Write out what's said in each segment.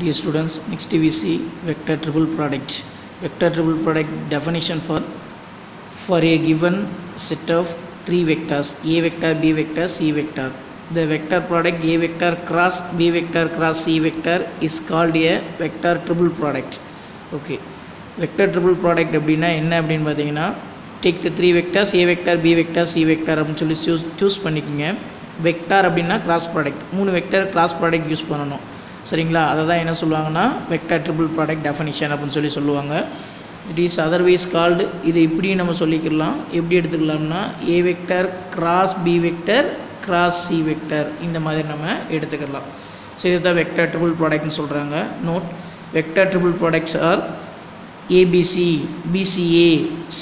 Dear students, next we see vector triple product. Vector triple product definition for a given set of three vectors a vector, b vector, c vector. The vector product a vector cross b vector cross c vector is called a vector triple product. Okay, vector triple product அப்படினா என்ன அப்படினு பாத்தீங்கன்னா take the three vectors a vector, b vector, c vector அப்படினு சொல்லி choose பண்ணிக்கங்க. Vector அப்படினா cross product, மூணு vector cross product use பண்ணணும். சரிங்களா? அதை தான் என்ன சொல்லுவாங்கன்னா வெக்டர் ட்ரிபிள் ப்ராடக்ட் டெஃபினிஷன் அப்படின்னு சொல்லுவாங்க. இட் இஸ் அதர்வைஸ் கால்டு, இது இப்படி நம்ம சொல்லிக்கலாம். எப்படி எடுத்துக்கலாம்னா A vector cross B vector cross C vector, இந்த மாதிரி நம்ம எடுத்துக்கலாம். ஸோ இது தான் வெக்டர் ட்ரிபிள் ப்ராடக்ட்னு சொல்கிறாங்க. Note, vector triple products are ABC, BCA,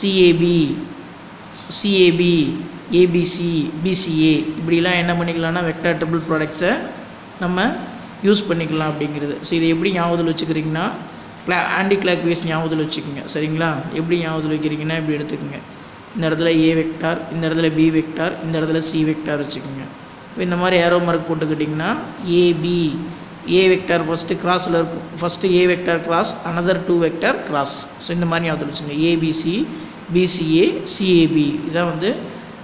CAB, CAB, ABC, BCA, இப்படிலாம் என்ன பண்ணிக்கலாம்னா வெக்டர் ட்ரிபிள் ப்ராடக்ட்ஸை நம்ம யூஸ் பண்ணிக்கலாம் அப்படிங்கிறது. ஸோ இதை எப்படி ஞாபகத்தில் வச்சுக்கிறீங்கன்னா ஆன்டி கிளாக் வைஸ் ஞாபகத்தில் வச்சுக்கோங்க. சரிங்களா? எப்படி ஞாபகத்தில் வைக்கிறீங்கன்னா இப்படி எடுத்துக்கோங்க. இந்த இடத்துல ஏ வெக்டார், இந்த இடத்துல பி வெக்டார், இந்த இடத்துல சி வெக்டார் வச்சுக்கோங்க. இப்போ இந்த மாதிரி ஏரோ மார்க் போட்டுக்கிட்டிங்கன்னா ஏபி, ஏ வெக்டார் ஃபஸ்ட்டு கிராஸில் இருக்கும். First A vector cross another two vector cross. So இந்த மாதிரி ஞாபகத்தில் வச்சுக்கோங்க. ABC, BCA, CAB. இதான் வந்து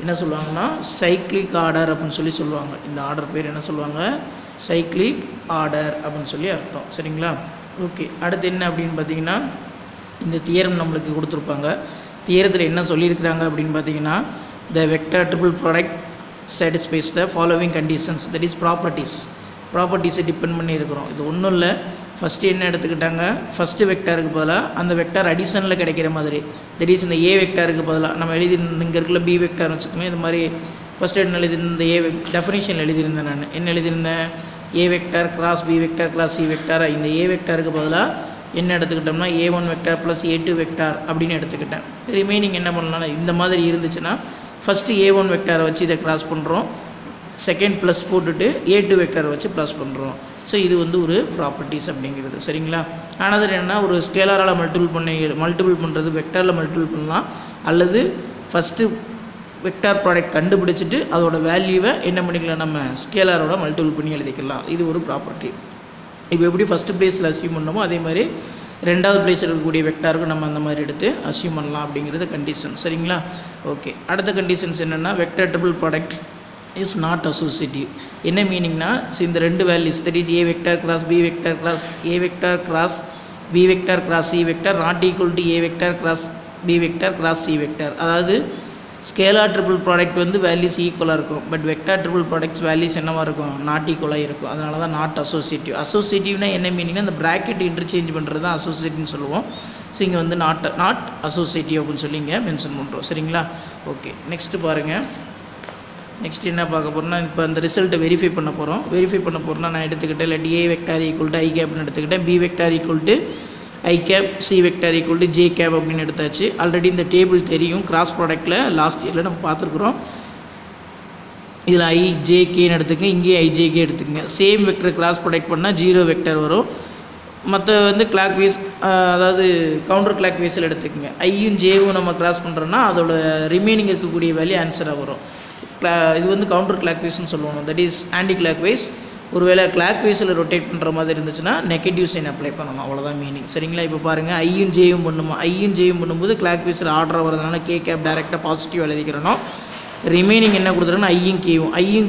என்ன சொல்லுவாங்கன்னா சைக்ளிக் ஆர்டர் அப்படின்னு சொல்லுவாங்க. இந்த ஆர்டர் பேர் என்ன சொல்லுவாங்க? சைக்ளிக் ஆர்டர் அப்படின்னு சொல்லி அர்த்தம். சரிங்களா? ஓகே, அடுத்து என்ன அப்படின்னு பார்த்தீங்கன்னா இந்த தியரம் நம்மளுக்கு கொடுத்துருப்பாங்க. தியரத்தில் என்ன சொல்லியிருக்கிறாங்க அப்படின்னு பார்த்தீங்கன்னா the vector triple product satisfies the following conditions, that is ப்ராப்பர்ட்டிஸை டிபெண்ட் பண்ணி இருக்கிறோம். இது ஒன்றும் இல்லை. ஃபஸ்ட்டு என்ன எடுத்துக்கிட்டாங்க, ஃபஸ்ட்டு வெக்டாருக்கு பதிலாக அந்த வெக்டார் அடிஷனில் கிடைக்கிற மாதிரி, தட் இஸ் இந்த ஏ வெக்டாருக்கு பதிலாக நம்ம இங்கே இருக்கிற பி வெக்டார்னு வச்சுக்கோங்க. இது மாதிரி ஃபஸ்ட்டு என்ன எழுதியிருந்த இந்த டெஃபினேஷன் எழுதியிருந்தேன். நான் என்ன எழுதியிருந்தேன்? A vector cross B vector cross C vector. இந்த ஏ வெக்டாருக்கு பதிலாக என்ன எடுத்துக்கிட்டோம்னா A1 vector plus A2 vector அப்படின்னு எடுத்துக்கிட்டேன். ரிமைனிங் என்ன பண்ணலாம்னா இந்த மாதிரி இருந்துச்சுன்னா ஃபஸ்ட்டு A1 வெக்டாரை வச்சு இதை கிராஸ் பண்ணுறோம், செகண்ட் ப்ளஸ் போட்டுட்டு A2 வெக்டாரை வச்சு ப்ளஸ் பண்ணுறோம். ஸோ இது வந்து ஒரு ப்ராப்பர்ட்டிஸ் அப்படிங்கிறது. சரிங்களா? ஆனால் என்னென்னா ஒரு ஸ்கேலரால் மல்டிபிள் பண்ணுறது, வெக்டாரில் மல்டிபிள் பண்ணலாம், அல்லது ஃபஸ்ட்டு வெக்டார் ப்ராடக்ட் கண்டுபிடிச்சிட்டு அதோட வேல்யூவை என்ன பண்ணிக்கலாம், நம்ம ஸ்கேலரோட மல்டிபிள் பண்ணி எழுதிக்கலாம். இது ஒரு ப்ராப்பர்ட்டி. இப்போ எப்படி ஃபஸ்ட்டு பிளேஸில் அசியூம் பண்ணோமோ அதே மாதிரி ரெண்டாவது பிளேஸில் இருக்கக்கூடிய வெக்டாருக்கு நம்ம அந்த மாதிரி எடுத்து அசியூம் பண்ணலாம் அப்படிங்கிறது கண்டிஷன். சரிங்களா? ஓகே, அடுத்த கண்டிஷன்ஸ் என்னென்னா vector triple product is not associative. என்ன மீனிங்னா இந்த ரெண்டு values, that is A vector cross B vector cross A vector cross B vector cross C vector not equal to A vector cross B vector cross C vector. அதாவது scalar triple product வந்து values ஈக்குவலாக இருக்கும், but vector triple products values என்னவாக இருக்கும், not ஈக்குவலாக இருக்கும். அதனால தான் நாட் அசோசியேட்டிவ். அசோசியேட்டிவ்னா என்ன மீனிங்னா இந்த ப்ராக்கெட் இன்டர்சேஞ்ச் பண்ணுறது தான் அசோசியேட்டிவ்னு சொல்லுவோம். ஸோ இங்கே வந்து நாட் அசோசியேட்டிவ் அப்படின்னு சொல்லி இங்கே மென்ஷன் பண்ணுறோம். சரிங்களா? ஓகே, நெக்ஸ்ட்டு பாருங்கள். நெக்ஸ்ட் என்ன பார்க்க போகிறோம்னா இப்போ அந்த ரிசல்ட்டை வெரிஃபை பண்ண போகிறோம்னா நான் எடுத்துக்கிட்டேன் இல்லை A vector equal to I கேப்னு எடுத்துக்கிட்டேன், B vector equal to I cap, C vector equal to J cap அப்படின்னு எடுத்தாச்சு. ஆல்ரெடி இந்த டேபிள் தெரியும், கிராஸ் ப்ராடக்ட்டில் லாஸ்ட் இயரில் நம்ம பார்த்துருக்குறோம். இதில் ஐ ஜே கேன்னு எடுத்துக்கங்க, இங்கேயே ஐஜேகே எடுத்துக்கங்க. சேம் வெக்டர் கிராஸ் ப்ராடக்ட் பண்ணால் 0 வெக்டர் வரும். மற்ற வந்து கிளாக் வைஸ், அதாவது கவுண்டர் கிளாக் வைஸில் எடுத்துக்கங்க. ஐயும் ஜேவும் நம்ம கிராஸ் பண்ணுறோன்னா அதோட ரிமைனிங் இருக்கக்கூடிய வேல்யூ ஆன்சராக வரும். இது வந்து கவுண்டர் கிளாக் வைஸ்ன்னு சொல்லுவாங்க, that is anticlockwise. ஒருவேளை கிளாக் வைஸில் ரொட்டேட் பண்ணுற மாதிரி இருந்துச்சுன்னா நெகட்டிவ் சைன் அப்ளை பண்ணணும், அவ்வளோதான் மீனிங். சரிங்களா? இப்போ பாருங்கள் ஐயும் ஜேயும் பண்ணும்போது கிளாக் வைஸில் ஆர்டர் வரதுனால கே கேப் டேரெக்டாக பாசிட்டிவ் எழுதிக்கிறணும். ரிமைனிங் என்ன கொடுத்துருன்னா ஐயும்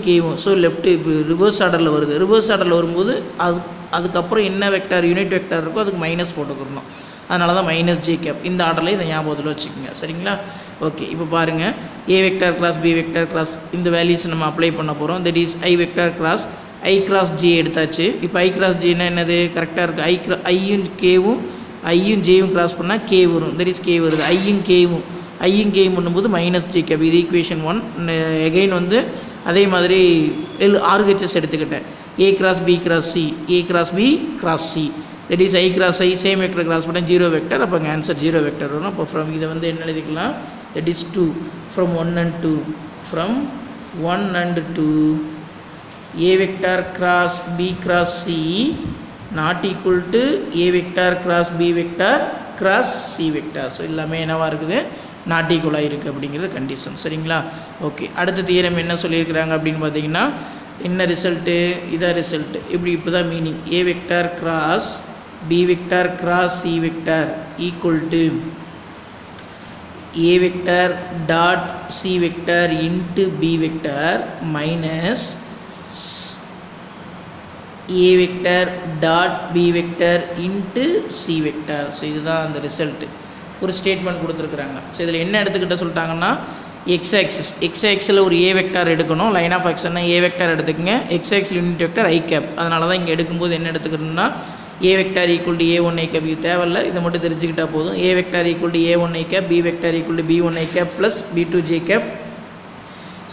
கேவும். ஸோ லெஃப்ட்டு இப்போ ரிவர்ஸ் ஆர்டரில் வருது. ரிவர்ஸ் ஆர்டரில் வரும்போது அதுக்கப்புறம் என்ன வெக்டார் யூனிட் வெக்டார் இருக்கோ அதுக்கு மைனஸ் போட்டுக்கிறணும். அதனால தான் மைனஸ் ஜே கேப். இந்த ஆர்டரில் இதை ஞாபகத்தில் வச்சுக்கோங்க. சரிங்களா? ஓகே, இப்போ பாருங்கள் A vector cross B vector cross இந்த வேல்யூஸ் நம்ம அப்ளை பண்ண போகிறோம். That is I vector cross I cross J எடுத்தாச்சு. இப்போ ஐ கிராஸ் ஜேன்னா என்னது, கரெக்டாக இருக்குது. ஐயும் ஜேயும் கிராஸ் பண்ணால் கே வரும், தட் இஸ் கே வருது. ஐயும் கேவும் பண்ணும்போது மைனஸ் ஜே கேப். இது ஈக்குவேஷன் 1. எகைன் வந்து அதே மாதிரி ஆர்ஹெச்எஸ் எடுத்துக்கிட்டேன். A cross B cross C, A cross B cross C, that is I cross I same vector cross பண்ணால் 0 வெக்டர். அப்போ அங்கே ஆன்சர் 0 வெக்டர் வரும். அப்போ ஃப்ரம் இதை வந்து என்ன எழுதிக்கலாம், that is 2 from 1 and 2 from 1 and 2 a vector cross b cross c not equal to a vector cross b vector cross c vector. So எல்லாமே என்னவாக இருக்குது, நாட் ஈக்குவலாக இருக்குது அப்படிங்கிறது கண்டிஷன். சரிங்களா? ஓகே, அடுத்த தியரம் என்ன சொல்லியிருக்கிறாங்க அப்படின்னு பார்த்தீங்கன்னா என்ன ரிசல்ட்டு இதான் ரிசல்ட்டு. இப்போ தான் meaning A vector cross B vector cross C vector equal to A vector dot C vector into B vector minus A vector dot B vector into C vector. So இதுதான் அந்த result. ஒரு statement கொடுத்துருக்குறாங்க. So இதில் என்ன எடுத்துக்கிட்ட சொல்லிட்டாங்கன்னா X ஆக்சிஸில் ஒரு ஏ வெக்டார் எடுக்கணும். லைன் ஆஃப் ஆக்ஷன்னா ஏ வெக்டார் எடுத்துக்கங்க. எக்ஸ் ஆக்சில் யூனிட் வெக்டார் ஐ கேப். அதனால தான் இங்கே எடுக்கும்போது என்ன எடுத்துக்கணும்னா A vector equal to A1 I cap. இது தேவையில்ல, இதை மட்டும் தெரிஞ்சுக்கிட்டால் போதும். A vector equal to A1 I cap, B vector equal to B1 I cap plus B2 J cap,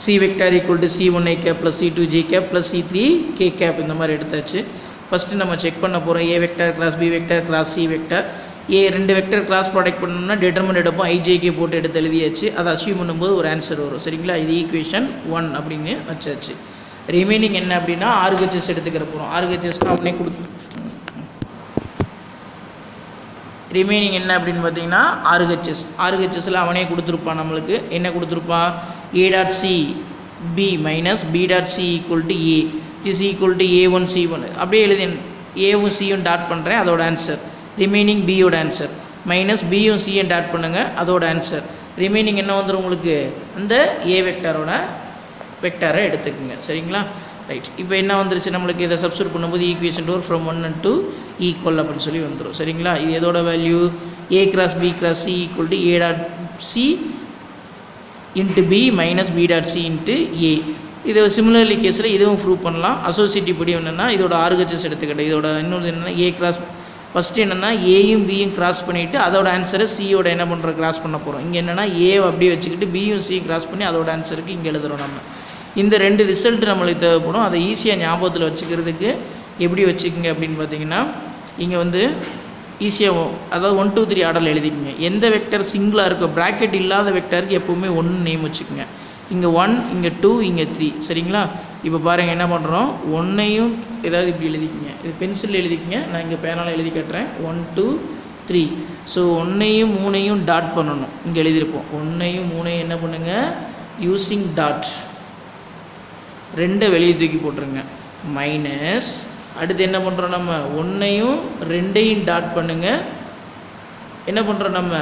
C vector equal to C1 I cap plus C2 J cap plus C3 K gap. இந்த மாதிரி எடுத்தாச்சு. First நம்ம check பண்ண போகிறோம் A vector cross B vector cross C vector. ரெண்டு vector cross product பண்ணோம்னா determinant எடுப்போம், IJK போட்டு எடுத்து எழுதியாச்சு. அதை அச்சீவ் பண்ணும்போது ஒரு ஆன்சர் வரும். சரிங்களா, இது ஈக்குவேஷன் 1 அப்படின்னு வச்சாச்சு. ரிமைனிங் என்ன அப்படின்னா ஆர்ஹெச்எஸ் எடுத்துக்கிற போகிறோம். ஆர்ஹெச்எஸ்னால் அவனே ரிமைனிங் என்ன அப்படின்னு பார்த்தீங்கன்னா ஆர்ஹெச்எஸ்ஸில் அவனே கொடுத்துருப்பான். நம்மளுக்கு என்ன கொடுத்துருப்பான், A dot C B minus B dot C equal to A is equal to A1 C1. அப்படியே எழுதி ஏவும் சியும் டாட் பண்ணுறேன், அதோட ஆன்சர். ரிமைனிங் பியோட ஆன்சர் மைனஸ் பியும் சியும் டாட் பண்ணுங்கள், அதோட ஆன்சர். ரிமைனிங் என்ன வந்துடும் உங்களுக்கு, அந்த ஏ வெக்டாரோட வெக்டாரை எடுத்துக்கோங்க. சரிங்களா, ரைட். இப்போ என்ன வந்துருச்சு நம்மளுக்கு, இதை சப்ஸ்டிட்யூட் பண்ணும்போது ஈக்குவேஷன் 2 ஃப்ரம் 1 and 2 ஈக்குவல் அப்படின்னு சொல்லி வந்துடும். சரிங்களா, இது எதோட value A cross B cross C equal to A dot C into B minus B dot C into A. இது சிமிலர்லி கேஸில் இதுவும் ப்ரூவ் பண்ணலாம். அசோசியேட்டிவ் படி என்னென்னா இதோட ஆர்ஹெச்எஸ் எடுத்துக்கிட்டேன். இதோட இன்னொரு என்னென்னா ஏ கிராஸ் ஃபஸ்ட்டு என்னென்னா ஏயும் பியும் கிராஸ் பண்ணிவிட்டு அதோட ஆன்சரை சியோட என்ன பண்ணுறோம் கிராஸ் பண்ண போகிறோம். இங்கே என்னென்னா ஏ அப்படியே வச்சுக்கிட்டு பியும் சியும் கிராஸ் பண்ணி அதோட ஆன்சருக்கு இங்கே எழுதுகிறோம். நம்ம இந்த ரெண்டு ரிசல்ட் நம்மளுக்கு தேவைப்படும். அதை ஈஸியாக ஞாபகத்தில் வச்சுக்கிறதுக்கு எப்படி வச்சுக்கோங்க அப்படின்னு பார்த்தீங்கன்னா, இங்கே வந்து ஈஸியாக அதாவது 1 2 3 ஆர்டரில் எழுதிக்கோங்க. எந்த வெக்டர் சிங்கிளாக இருக்கோ ப்ராக்கெட் இல்லாத வெக்டருக்கு எப்போவுமே 1 நேம் வச்சுக்கோங்க. இங்கே 1 இங்கே 2 இங்கே 3. சரிங்களா, இப்போ பாருங்கள் என்ன பண்ணுறோம், 1ஐயும் ஏதாவது இப்படி எழுதிக்கிங்க. இது பென்சிலில் எழுதிக்கிங்க, நான் இங்கே பேனால் எழுதி கட்டுறேன். 1 2 3. ஸோ 1ஐயும் 3ஐயும் டாட் பண்ணணும். இங்கே எழுதியிருப்போம் 1ஐயும் 3ஐயும் என்ன பண்ணுங்கள், யூஸிங் டாட் 2 வெளியே தூக்கி போட்டுருங்க. மைனஸ் அடுத்து என்ன பண்ணுறோம், நம்ம 1ஐயும் 2ஐயும் டாட் பண்ணுங்கள். என்ன பண்ணுறோம், நம்ம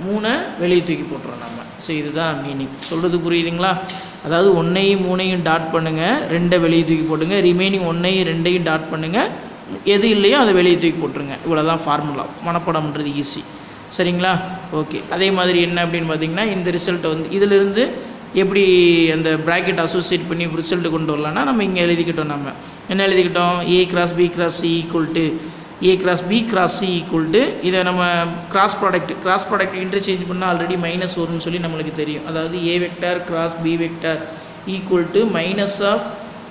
3 வெளியே தூக்கி போட்டுறோம் நம்ம. ஸோ இதுதான் மீனிங். சொல்கிறது புரியுதுங்களா, அதாவது 1ஐயும் 3ஐயும் டாட் பண்ணுங்கள், 2 வெளியே தூக்கி போட்டுங்க. ரிமைனிங் 1ஐயும் 2ஐயும் டாட் பண்ணுங்கள், எது இல்லையோ அதை வெளியே தூக்கி போட்டுருங்க. இவ்வளோ தான் ஃபார்முலா, மனப்படம்ன்றது ஈஸி. சரிங்களா, ஓகே. அதே மாதிரி என்ன அப்படின்னு பார்த்தீங்கன்னா, இந்த ரிசல்ட்டை வந்து இதிலிருந்து எப்படி அந்த ப்ராக்கெட் அசோசியேட் பண்ணி ரிசல்ட்டு கொண்டு வரலான்னா, நம்ம இங்கே எழுதிக்கிட்டோம். நம்ம என்ன எழுதிக்கிட்டோம், A cross B cross C equal to A cross B cross C equal to இதை நம்ம கிராஸ் ப்ராடக்ட் இன்டர்சேஞ்ச் பண்ணால் ஆல்ரெடி மைனஸ் வரும்னு சொல்லி நம்மளுக்கு தெரியும். அதாவது A vector cross B vector equal to minus of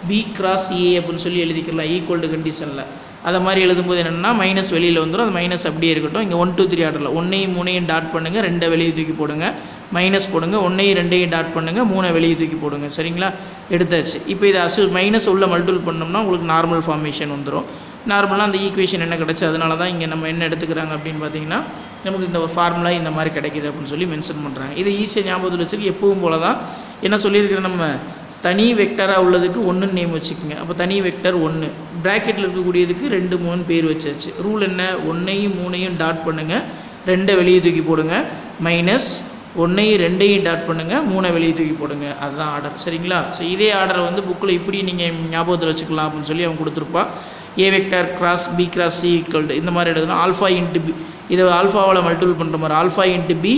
B cross A அப்படின்னு சொல்லி எழுதிக்கலாம் ஈக்குவல் டு கண்டிஷனில். அதை மாதிரி எழுதும்போது என்னென்னா மைனஸ் வெளியில் வந்துடும். அது மைனஸ் அப்படியே இருக்கட்டும். இங்கே 1 2 3 ஆர்டரில் 1ஐயும் 3ஐயும் டாட் பண்ணுங்கள், 2 வெளியே தூக்கி போடுங்க. மைனஸ் போடுங்க, 1ஐயும் 2ஐயும் டாட் பண்ணுங்கள், 3 வெளியே தூக்கி போடுங்க. சரிங்களா, எடுத்தாச்சு. இப்போ இதை மைனஸ் உள்ள மல்டிபிள் பண்ணோம்னா உங்களுக்கு நார்மல் ஃபார்மேஷன் வந்துடும். நார்மலாக அந்த ஈக்குவேஷன் என்ன கிடச்சி, அதனால தான் இங்கே நம்ம என்ன எடுத்துக்கிறாங்க அப்படின்னு பார்த்தீங்கன்னா, நமக்கு இந்த ஃபார்முலா இந்த மாதிரி கிடைக்கிது அப்படின்னு சொல்லி மென்ஷன் பண்ணுறாங்க. இதை ஈஸியாக ஞாபகத்தில் வச்சுருக்கு. எப்பவும் போல தான் என்ன சொல்லியிருக்கிறேன், நம்ம தனி வெக்டராக உள்ளதுக்கு 1 நேம் வச்சுக்கோங்க. அப்போ தனி வெக்டர் 1, ப்ராக்கெட்டில் இருக்கக்கூடியதுக்கு 2 3 பேர் வச்சாச்சு. ரூல் என்ன, 1ஐயும் 3ஐயும் டாட் பண்ணுங்கள், 2 வெளியே தூக்கி போடுங்க. மைனஸ் 1ஐயும் 2ஐயும் டாட் பண்ணுங்கள், 3 வெளியே தூக்கி போடுங்க. அதுதான் ஆர்டர். சரிங்களா, ஸோ இதே ஆர்டரை வந்து புக்கில் இப்படி நீங்கள் ஞாபகத்தில் வச்சுக்கலாம் அப்படின்னு சொல்லி அவன் கொடுத்துருப்பான். A vector cross B cross C equal to இந்த மாதிரி எழுதணும். ஆல்ஃபா இன்ட்டு பி, இதை ஆல்ஃபாவில் மல்டிபிள் பண்ணுற மாதிரி alpha into B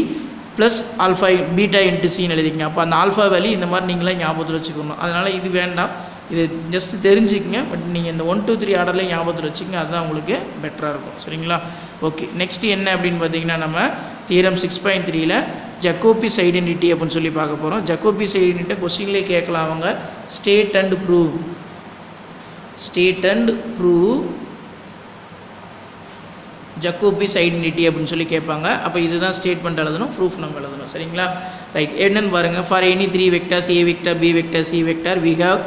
plus alpha beta into சின்னு எழுதிக்கங்க. அப்போ அந்த ஆல்ஃபா வேல்யூ இந்த மாதிரி நீங்களே ஞாபகத்தில் வச்சுக்கணும். அதனால் இது வேண்டாம், இது ஜஸ்ட் தெரிஞ்சுக்கங்க. பட் நீங்கள் இந்த 1 2 3 ஆர்டரில் ஞாபகத்தில் வச்சுக்கங்க, அதுதான் உங்களுக்கு பெட்டராக இருக்கும். சரிங்களா, ஓகே. நெக்ஸ்ட்டு என்ன அப்படின்னு பார்த்தீங்கன்னா, நம்ம தியரம் 6.3ல் ஜக்கோபிஸ் ஐடென்டிட்டி அப்படின்னு சொல்லி பார்க்க போகிறோம். ஜக்கோபிஸ் ஐடென்டிட்டி கொஸ்டின்லேயே கேட்கலாம் அவங்க. ஸ்டேட் அண்ட் ப்ரூவ் ஜக்கோபிஸ் ஐடென்டிட்டி அப்படின்னு சொல்லி கேட்பாங்க. அப்போ இதுதான் ஸ்டேட்மெண்ட் எழுதணும், ப்ரூஃப் நம்ம எழுதணும். சரிங்களா, ரைட். என்னென்னு பாருங்கள். For any 3 vectors A vector B vector C vector we have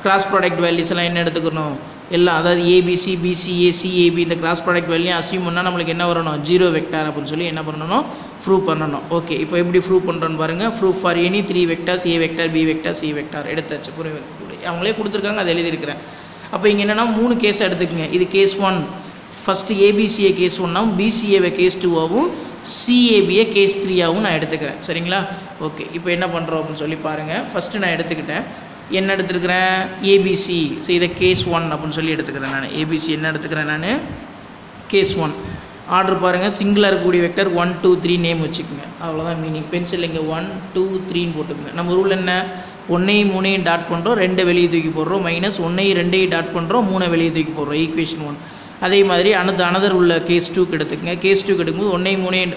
cross product values எல்லாம் என்ன எடுத்துக்கணும், எல்லாம் அதாவது ஏபிசி பிசிஏ சிஏபி இந்த கிராஸ் ப்ராடக்ட் வேல்யூ அசியூம் பண்ணால் நம்மளுக்கு என்ன வரணும், 0 வெக்டார் அப்படின்னு சொல்லி என்ன பண்ணணும், ப்ரூவ் பண்ணணும். ஓகே, இப்போ எப்படி ப்ரூவ் பண்ணுறோன்னு பாருங்கள். Prove for any 3 vectors A vector B vector C vector எடுத்தாச்சு. புரியுது. அவங்களே கொடுத்துருக்காங்க, அதை எழுதியிருக்கிறேன். அப்போ இங்கே என்னென்னா 3 கேஸ் எடுத்துக்கங்க. இது கேஸ் 1. ஃபஸ்ட்டு ஏபிசியை கேஸ் 1ஆகவும் பிசிஏவை கேஸ் 2ஆகவும் சிஏபியை கேஸ் 3ஆகவும் நான் எடுத்துக்கிறேன். சரிங்களா? ஓகே, இப்போ என்ன பண்ணுறோம் அப்படின்னு சொல்லி பாருங்கள். ஃபஸ்ட்டு நான் எடுத்துக்கிட்டேன். என்ன எடுத்துருக்கிறேன்? ஏபிசி. ஸோ இதை கேஸ் 1 அப்படின்னு சொல்லி எடுத்துக்கிறேன் நான். ஏபிசி என்ன எடுத்துக்கிறேன் நான்? கேஸ் 1. ஆர்டர் பாருங்கள், சிங்கிளாக இருக்கக்கூடிய வெக்டர் 1 2 3 நேம் வச்சுக்கோங்க. அவ்வளோதான் மீனிங். பென்சில் இங்கே 1 2 3ன்னு போட்டுக்கோங்க. நம்ம ரூல் என்ன? 1ஐயும் 3ஐயும் டாட் பண்ணுறோம், 2 வெளியே தூக்கி போடுறோம், மைனஸ் 1ஐயும் 2ஐயும் டாட் பண்ணுறோம், 3 வெளியே தூக்கி போடுறோம். ஈக்குவேஷன் 1. அதே மாதிரி அனதர் உள்ள கேஸ் 2க்கு எடுத்துக்கங்க. கேஸ் 2க்கு எடுக்கும்போது 1ஐயும்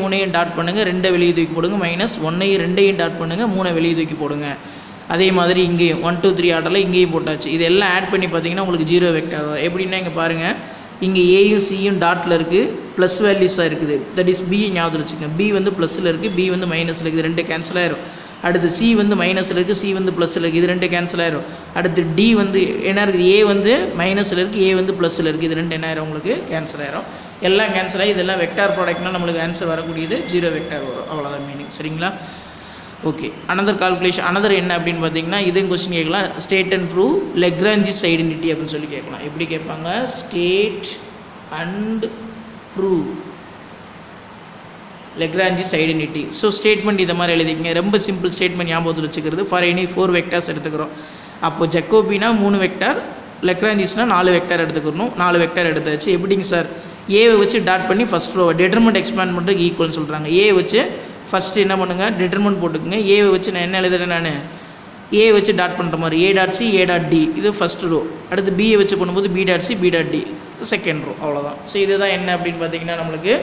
3ஐயும் டாட் பண்ணுங்கள், 2 வெளியே தூக்கி போடுங்க, மைனஸ் 1ஐயும் 2ஐயும் டாட் பண்ணுங்கள், 3 வெளியே தூக்கி போடுங்க. அதே மாதிரி இங்கேயும் 1 2 3 ஆர்டரில் இங்கேயும் போட்டாச்சு. இதெல்லாம் ஆட் பண்ணி பார்த்தீங்கன்னா உங்களுக்கு 0 வெக்டர் வரும். எப்படின்னா இங்கே பாருங்கள், இங்கே ஏயும் சியும் டாட்டில் இருக்குது, ப்ளஸ் வேல்யூஸாக இருக்குது. தட் இஸ் பி ஞாபகம் வச்சுக்கோங்க. பி வந்து ப்ளஸில் இருக்குது, பி வந்து மைனஸில் இருக்குது. 2 கேன்சல் ஆயிரும். அடுத்து சி வந்து மைனஸில் இருக்குது, சி வந்து ப்ளஸில் இருக்குது. இது 2 கேன்சல் ஆயிரும். அடுத்து டி வந்து என்ன இருக்குது? ஏ வந்து மைனஸில் இருக்குது, ஏ வந்து ப்ளஸில் இருக்குது. இது 2 என்ன ஆயிரும்? உங்களுக்கு கேன்சல் ஆயிரும். எல்லாம் கேன்சல் ஆகி இதெல்லாம் வெக்டார் ப்ராடக்ட்னால் நம்மளுக்கு ஆன்சர் வரக்கூடியது 0 வெக்டார் வரும். அவ்வளோதான் மீனிங். சரிங்களா? Okay, another calculation. அனதர் என்ன அப்படின்னு பார்த்தீங்கன்னா, இதுவும் கொஸ்டின் கேட்கலாம். State and prove Lagrange's identity அப்படின்னு சொல்லி கேட்கலாம். எப்படி கேட்பாங்க? State and prove Lagrange's identity. So statement இதை மாதிரி எழுதிக்கங்க. ரொம்ப சிம்பிள் ஸ்டேட்மெண்ட் ஞாபகத்தில் வச்சுக்கிறது. ஃபார் எனி 4 வெக்டார்ஸ் எடுத்துக்கிறோம். அப்போது ஜக்கோபினா 3 வெக்டார், லெக்ரான்ஜிஸ்னால் 4 வெக்டார் எடுத்துக்கணும். 4 வெக்டார் எடுத்தாச்சு. எப்படிங்க சார்? ஏவை வச்சு டாட் பண்ணி ஃபஸ்ட் ரோ டிட்டர்மெண்ட் எக்ஸ்பேண்ட் பண்ணுறதுக்கு ஈக்குவல்னு சொல்கிறாங்க. ஏ வச்சு ஃபஸ்ட்டு என்ன பண்ணுங்கள்? டிட்டர்மெண்ட் போட்டுக்குங்க. ஏவை வச்சு நான் என்ன எழுதுறேன்? நான் ஏ வச்சு டாட் பண்ணுற மாதிரி A dot C, A dot D, இது ஃபஸ்ட் ரோ. அடுத்து பிஏ வச்சு பண்ணும்போது B dot C, B dot D, second row. அவ்வளோதான். ஸோ இதுதான் என்ன அப்படின்னு பார்த்தீங்கன்னா நம்மளுக்கு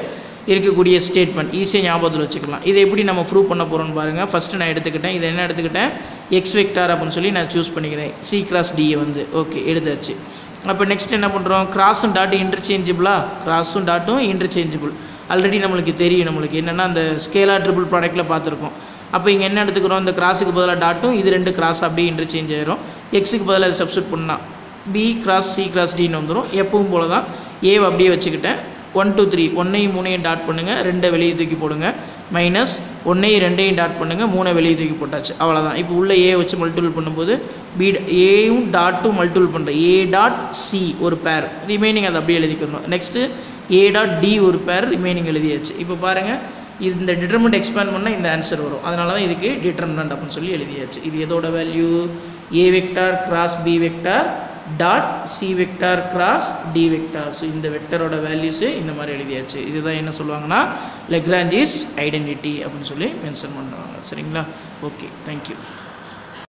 இருக்கக்கூடிய ஸ்டேட்மெண்ட். ஈஸியாக ஞாபகத்தில் வச்சுக்கலாம். இதை எப்படி நம்ம ப்ரூவ் பண்ண போகிறோம்னு பாருங்கள். ஃபஸ்ட்டு நான் எடுத்துக்கிட்டேன். இதை என்ன எடுத்துக்கிட்டேன்? எக்ஸ் வெக்டார் அப்படின்னு சொல்லி நான் சூஸ் பண்ணிக்கிறேன். சி கிராஸ் டியை வந்து ஓகே எடுத்தாச்சு. அப்போ நெக்ஸ்ட் என்ன பண்ணுறோம்? கிராஸும் டாட்டும் இன்டர்சேஞ்சபிளா? கிராஸும் டாட்டும் இன்டர்சேஞ்சபிள். ஆல்ரெடி நம்மளுக்கு தெரியும். நம்மளுக்கு என்னென்னா அந்த ஸ்கேலார் ட்ரிபிள் ப்ராடக்ட்டில் பார்த்துருக்கோம். அப்போ இங்கே என்ன எடுத்துக்கிறோம்? இந்த கிராஸுக்கு பதிலாக டாட்டும், இது 2 கிராஸ் அப்படியே இன்டர்சேஞ்ச் ஆயிரும். எக்ஸுக்கு பதிலாக அதை சப்ஸ்டியூட் பண்ணால் பி கிராஸ் சி கிராஸ் டின்னு வந்துடும். எப்பவும் போல தான் ஏவை அப்படியே வச்சுக்கிட்டேன். 1 2 3 1ஐயும் 3ஐயும் டாட் பண்ணுங்கள், 2 வெளியே தூக்கி போடுங்க, மைனஸ் 1ஐயும் 2ஐயும் டாட் பண்ணுங்கள், 3 வெளியே தூக்கி போட்டாச்சு. அவ்வளோதான். இப்போ உள்ள ஏ வச்சு மல்டிபிள் பண்ணும்போது ஏயும் டாட்டும் மல்டிபிள் பண்ணுறேன். ஏ டாட் சி ஒரு பேர், ரிமைனிங் அதை அப்படியே எழுதிக்கணும். நெக்ஸ்ட்டு ஏ டாட் டி ஒரு பேர், ரிமைனிங் எழுதியாச்சு. இப்போ பாருங்கள், இந்த டிட்டர்மெண்ட் எக்ஸ்பேண்ட் பண்ணால் இந்த ஆன்சர் வரும். அதனால தான் இதுக்கு டிட்டர்மினன்ட் அப்படின்னு சொல்லி எழுதியாச்சு. இது எதோட value? A vector cross B vector dot C vector cross D vector. So இந்த வெக்டரோட வேல்யூஸு இந்த மாதிரி எழுதியாச்சு. இதுதான் என்ன சொல்லுவாங்கன்னா லெக்ரான்ஜிஸ் ஐடென்டிட்டி அப்படின்னு சொல்லி மென்ஷன் பண்ணுறாங்க. சரிங்களா? Okay, thank you.